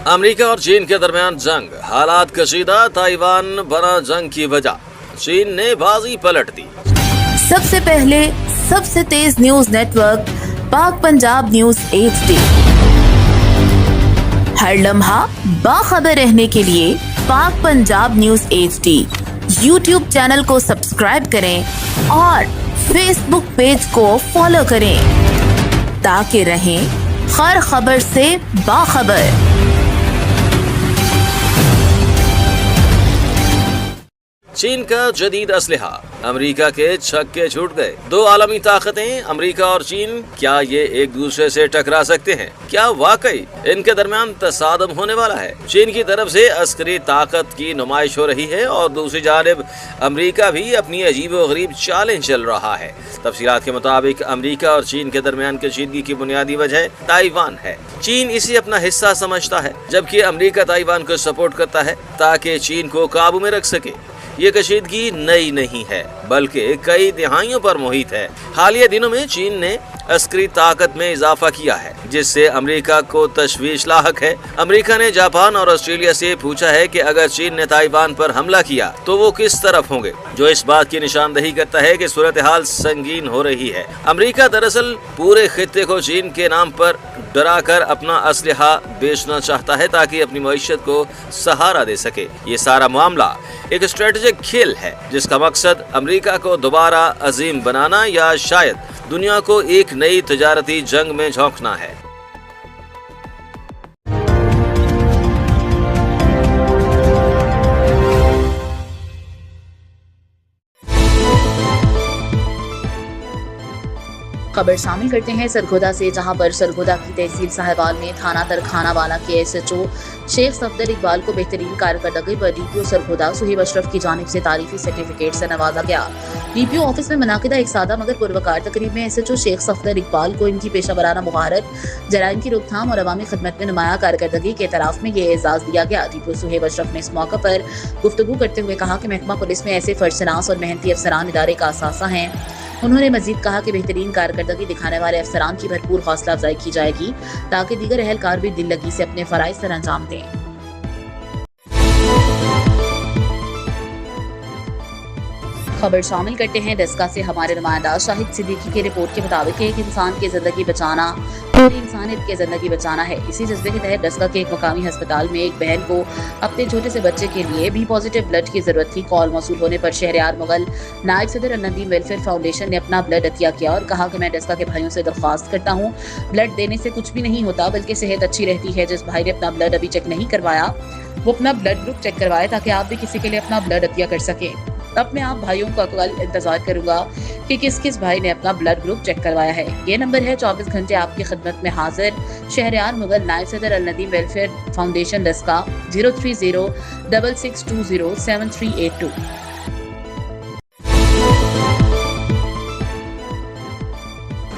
امریکہ اور چین کے درمیان جنگ، حالات کشیدہ، تائیوان بنا جنگ کی وجہ، چین نے بازی پلٹ دی۔ سب سے پہلے، سب سے تیز نیوز نیٹ ورک پاک پنجاب نیوز HD۔ ہر لمحہ باخبر رہنے کے لیے پاک Punjab news HD YouTube channel کو سبسکرائب کریں اور فیس بک پیج کو فالو کریں تاکہ رہیں ہر خبر سے باخبر۔ چین کا جدید اسلحہ، امریکہ کے چھکے چھوٹ گئے۔ دو عالمی طاقتیں امریکہ اور چین، کیا یہ ایک دوسرے سے ٹکرا سکتے ہیں؟ کیا واقعی ان کے درمیان تصادم ہونے والا ہے؟ چین کی طرف سے عسکری طاقت کی نمائش ہو رہی ہے اور دوسری جانب امریکہ بھی اپنی عجیب و غریب چالیں چل رہا ہے۔ تفصیلات کے مطابق امریکہ اور چین کے درمیان کشیدگی کی بنیادی وجہ تائیوان ہے۔ چین اسے اپنا حصہ سمجھتا ہے جبکہ امریکہ تائیوان کو سپورٹ کرتا ہے تاکہ چین کو قابو میں رکھ سکے۔ یہ کشیدگی نئی نہیں ہے بلکہ کئی دہائیوں پر محیط ہے۔ حالیہ دنوں میں چین نے عسکری طاقت میں اضافہ کیا ہے جس سے امریکہ کو تشویش لاحق ہے۔ امریکہ نے جاپان اور آسٹریلیا سے پوچھا ہے کہ اگر چین نے تائیوان پر حملہ کیا تو وہ کس طرف ہوں گے، جو اس بات کی نشاندہی کرتا ہے کہ صورتحال سنگین ہو رہی ہے۔ امریکہ دراصل پورے خطے کو چین کے نام پر ڈرا کر اپنا اسلحہ بیچنا چاہتا ہے تاکہ اپنی معیشت کو سہارا دے سکے۔ یہ سارا معاملہ ایک اسٹریٹجک کھیل ہے جس کا مقصد امریکہ کو دوبارہ عظیم بنانا یا شاید دنیا کو ایک نئی تجارتی جنگ میں جھونکنا ہے۔ خبر شامل کرتے ہیں سرگودا سے، جہاں پر سرگودا کی تحصیل صاحبال میں تھانہ ترکھانہ والا کے SHO شیخ صفدر اقبال کو بہترین کارکردگی پر DPO سرگودا صہیب اشرف کی جانب سے تعریفی سرٹیفکیٹ سے نوازا گیا۔ DPO آفس میں منعقدہ ایک سادہ مگر پروکار تقریب میں SHO شیخ صفدر اقبال کو ان کی پیشہ ورانہ مہارت، جرائم کی روک تھام اور عوامی خدمت میں نمایاں کارکردگی کے اعتراف میں یہ اعزاز دیا گیا۔ DPO صہیب اشرف نے اس موقع پر گفتگو کرتے ہوئے کہا کہ محکمہ پولیس میں ایسے فرشناس اور محنتی افسران ادارے کا اثاثہ ہیں۔ انہوں نے مزید کہا کہ بہترین کارکردگی دکھانے والے افسران کی بھرپور حوصلہ افزائی کی جائے گی تاکہ دیگر اہلکار بھی دل لگی سے اپنے فرائض سر انجام دیں۔ خبر شامل کرتے ہیں ڈسکا سے، ہمارے نمائندہ شاہد صدیقی کی رپورٹ کے مطابق ایک انسان کی زندگی بچانا پوری انسانیت کی زندگی بچانا ہے۔ اسی جذبے کے تحت ڈسکا کے ایک مقامی ہسپتال میں ایک بہن کو اپنے چھوٹے سے بچے کے لیے بھی پازیٹیو بلڈ کی ضرورت تھی۔ کال موصول ہونے پر شہریار مغل نائب صدر الندیم ویلفیئر فاؤنڈیشن نے اپنا بلڈ عطیہ کیا اور کہا کہ میں ڈسکا کے بھائیوں سے درخواست کرتا ہوں، بلڈ دینے سے کچھ بھی نہیں ہوتا بلکہ صحت اچھی رہتی ہے۔ جس بھائی نے اپنا بلڈ ابھی چیک نہیں کروایا وہ اپنا بلڈ گروپ چیک کروائے تاکہ آپ بھی کسی کے لیے اپنا بلڈ عطیہ کر سکیں۔ اب میں آپ بھائیوں کا کل انتظار کروں گا کہ کس کس بھائی نے اپنا بلڈ گروپ چیک کروایا ہے۔ یہ نمبر ہے 24 گھنٹے آپ کی خدمت میں حاضر شہریار مغل نائب صدر الندیم ویلفیئر فاؤنڈیشن ڈسکا 03066207382۔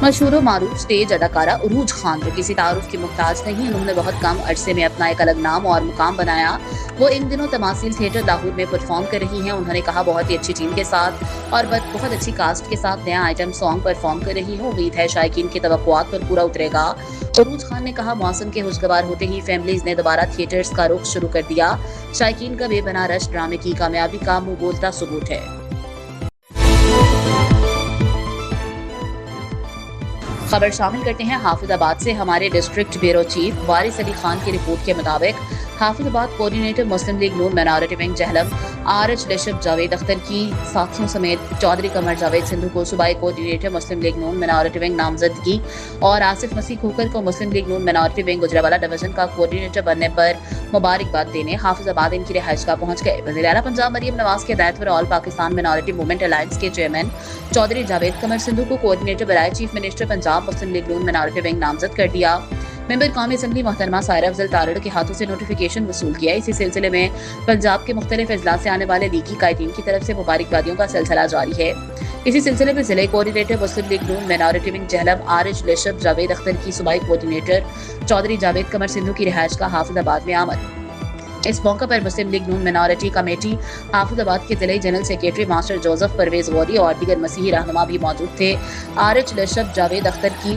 مشہور و معروف سٹیج اداکارہ عروج خان جو کسی تعارف کی محتاج نہیں، انہوں نے بہت کم عرصے میں اپنا ایک الگ نام اور مقام بنایا۔ وہ ان دنوں تماثیل تھیٹر لاہور میں پرفارم کر رہی ہیں۔ انہوں نے کہا بہت ہی اچھی ٹیم کے ساتھ اور بہت اچھی کاسٹ کے ساتھ نیا آئٹم سانگ پرفارم کر رہی ہے۔ امید ہے شائقین کی توقعات پر پورا اترے گا۔ عروج خان نے کہا موسم کے خوشگوار ہوتے ہی فیملیز نے دوبارہ تھیٹرز کا رخ شروع کر دیا۔ شائقین کا بے پناہ رش ڈرامے کی کامیابی کا منہ بولتا ثبوت ہے۔ خبر شامل کرتے ہیں حافظ آباد سے، ہمارے ڈسٹرکٹ بیورو چیف وارث علی خان کی رپورٹ کے مطابق Hafizabad coordinator Muslim League Noon minority wing Jhelum RH bishop Javed Akhtar کی ساتھیوں سمیت چودھری قمر جاوید سندھو کو صوبائی coordinator Muslim League Noon minority wing نامزدگی اور آصف مسیح کھوکر کو Muslim League Noon minority wing Gujranwala division کا کوآرڈینیٹر بننے پر مبارکباد دینے حافظ آباد ان کی رہائش گاہ پہنچ گئے۔ وزیر اعلیٰ پنجاب مریم نواز کے ہدایت پر آل پاکستان مائنارٹی موومنٹ الائنس کے چیئرمین چودھری جاوید قمر سندھو کو کوآرڈینیٹر برائے چیف منسٹر پنجاب مسلم لیگ نون مائنارٹی ونگ نامزد کر دیا۔ ممبر قومی اسمبلی محترمہ سائرہ افضل تارڑ کے ہاتھوں سے نوٹیفیکیشن وصول کیا۔ اسی سلسلے میں پنجاب کے مختلف اضلاع سے آنے والے لیگی قائدین کی طرف سے مبارکبادیوں کا سلسلہ جاری ہے۔ اسی سلسلے میں ضلعی coordinator Muslim League Noon minority wing Jhelum RH bishop Javed Akhtar کی صوبائی کوآرڈینیٹر چودھری جاوید قمر سندھو کی رہائش گاہ حافظ آباد میں آمد۔ اس موقع پر Muslim League Noon minority committee Hafizabad کے ضلعی general secretary master Joseph Pervez Ghauri اور دیگر مسیحی رہنما بھی موجود تھے۔ RH بشپ جاوید اختر کی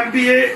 MPA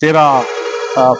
13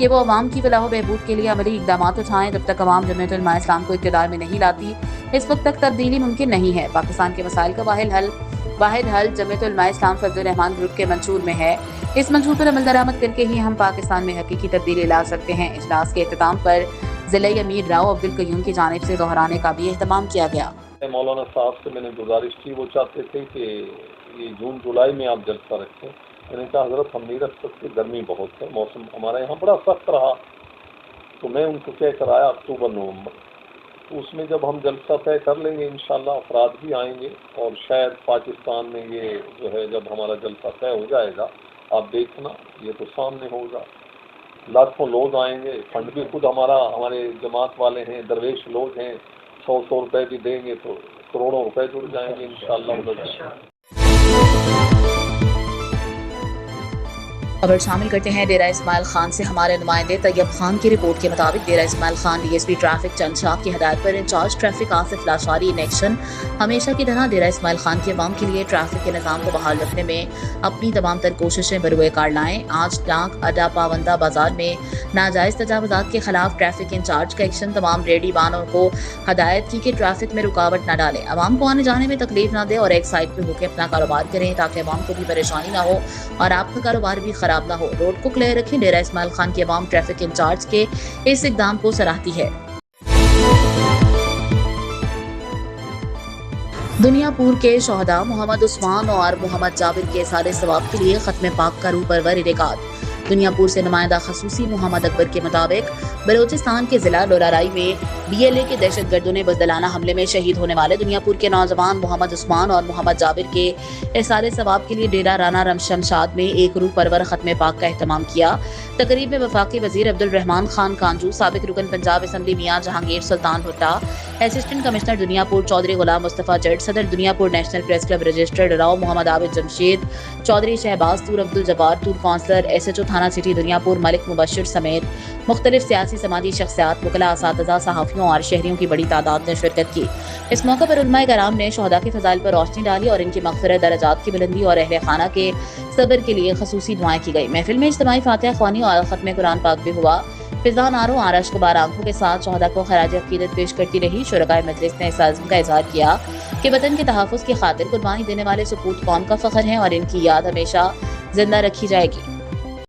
کہ وہ عوام کی فلاح و بہبود کے لیے عملی اقدامات اٹھائیں. جب تک عوام جمعیت علماء اسلام کو اقتدار میں نہیں لاتی اس وقت تک تبدیلی ممکن نہیں ہے. پاکستان کے مسائل کا واحد حل جمعیت علماء اسلام فضل الرحمان گروپ کے منشور میں ہے. اس منشور پر عمل درآمد کر کے ہی ہم پاکستان میں حقیقی تبدیلی لا سکتے ہیں. اجلاس کے اختتام پر ضلعی امیر راؤ عبدالقیوم کی جانب سے دہرانے کا بھی اہتمام کیا گیا. مولانا صاحب سے میں نے گزارش کی، وہ چاہتے تھے کہ یہ جون جولائی میں آپ جلسہ رکھیں. میں نے کہا حضرت ہم نہیں رکھ سکتے، گرمی بہت ہے، موسم ہمارا یہاں بڑا سخت رہا، تو میں ان کو کہہ کر آیا اکتوبر نومبر. تو اس میں جب ہم جلسہ طے کر لیں گے انشاءاللہ افراد بھی آئیں گے، اور شاید پاکستان میں یہ جو ہے جب ہمارا جلسہ طے ہو جائے گا آپ دیکھنا یہ تو سامنے ہوگا، لاکھوں لوگ آئیں گے. فنڈ بھی خود ہمارے جماعت والے ہیں، درویش لوگ ہیں، 100 روپے بھی دیں گے تو کروڑوں روپے جڑ جائیں گے انشاءاللہ. خبر شامل کرتے ہیں ڈیرہ اسماعیل خان سے. ہمارے نمائندے طیب خان کی رپورٹ کے مطابق Dera Ismail Khan D S P traffic Chand Shah کی ہدایت پر incharge traffic Asif Lashari in action ہمیشہ کی طرح ڈیرہ اسماعیل خان کے عوام کے لیے ٹریفک کے نظام کو بحال رکھنے میں اپنی تمام تر کوششیں بروئے کار لائیں. آج ٹانک اڈا پاوندہ بازار میں ناجائز تجاوزات کے خلاف ٹریفک انچارج کا ایکشن. تمام ریڈی بانوں کو ہدایت کی کہ ٹریفک میں رکاوٹ نہ ڈالیں، عوام کو آنے جانے میں تکلیف نہ دیں اور ایک سائڈ پہ ہو کے اپنا کاروبار کریں تاکہ عوام کو بھی پریشانی نہ ہو اور آپ کا کاروبار بھی خراب نہ ہو. روڈ کو کلیئر رکھیں. ڈیرہ اسماعیل خان کے عوام ٹریفک انچارج کے اس اقدام کو سراہتی ہے. دنیا پور کے شہداء محمد عثمان اور محمد جابر کے سارے ثواب کے لیے ختم پاک کا روح پرور انعقاد. دنیا پور سے نمائندہ خصوصی محمد اکبر کے مطابق بلوچستان کے ضلع لورارائی میں BLA کے دہشت گردوں نے بزدلانہ حملے میں شہید ہونے والے دنیا پور کے نوجوان محمد عثمان اور محمد جابر کے احسار ثواب کے لیے ڈیرہ رانا شمشاد میں ایک روح پرور ختم پاک کا اہتمام کیا. تقریب میں وفاقی وزیر عبدالرحمان خان کانجو، سابق رکن Punjab assembly Mian Jahangir Sultan Bhutta, assistant commissioner Dunyapur Chaudhry Ghulam Mustafa Jatt, صدر Dunyapur national press club registered Rao Muhammad Abid Jamshed Chaudhry, Shahbaz Toor Abdul Jabbar طور کونسلر، SHO تھانہ سٹی دنیا پور ملک مبشر سمیت مختلف سیاسی سماجی شخصیات، وکلاء، اساتذہ، صحافیوں اور شہریوں کی بڑی تعداد نے شرکت کی. اس موقع پر علماء کرام نے شہداء کے فضائل پر روشنی ڈالی اور ان کی مغفرت، درجات کی بلندی اور اہل خانہ کے صبر کے لیے خصوصی دعائیں کی گئی. محفل میں اجتماعی فاتحہ خوانی اور ختم قرآن پاک بھی ہوا. فضا ناروں آرش غبار آنکھوں کے ساتھ شہداء کو خراج عقیدت پیش کرتی رہی. شرکائے مجلس نے اس عزم کا اظہار کیا کہ وطن کے تحفظ کی خاطر قربانی دینے والے سپوت قوم کا فخر ہیں اور ان کی یاد ہمیشہ زندہ رکھی جائے گی.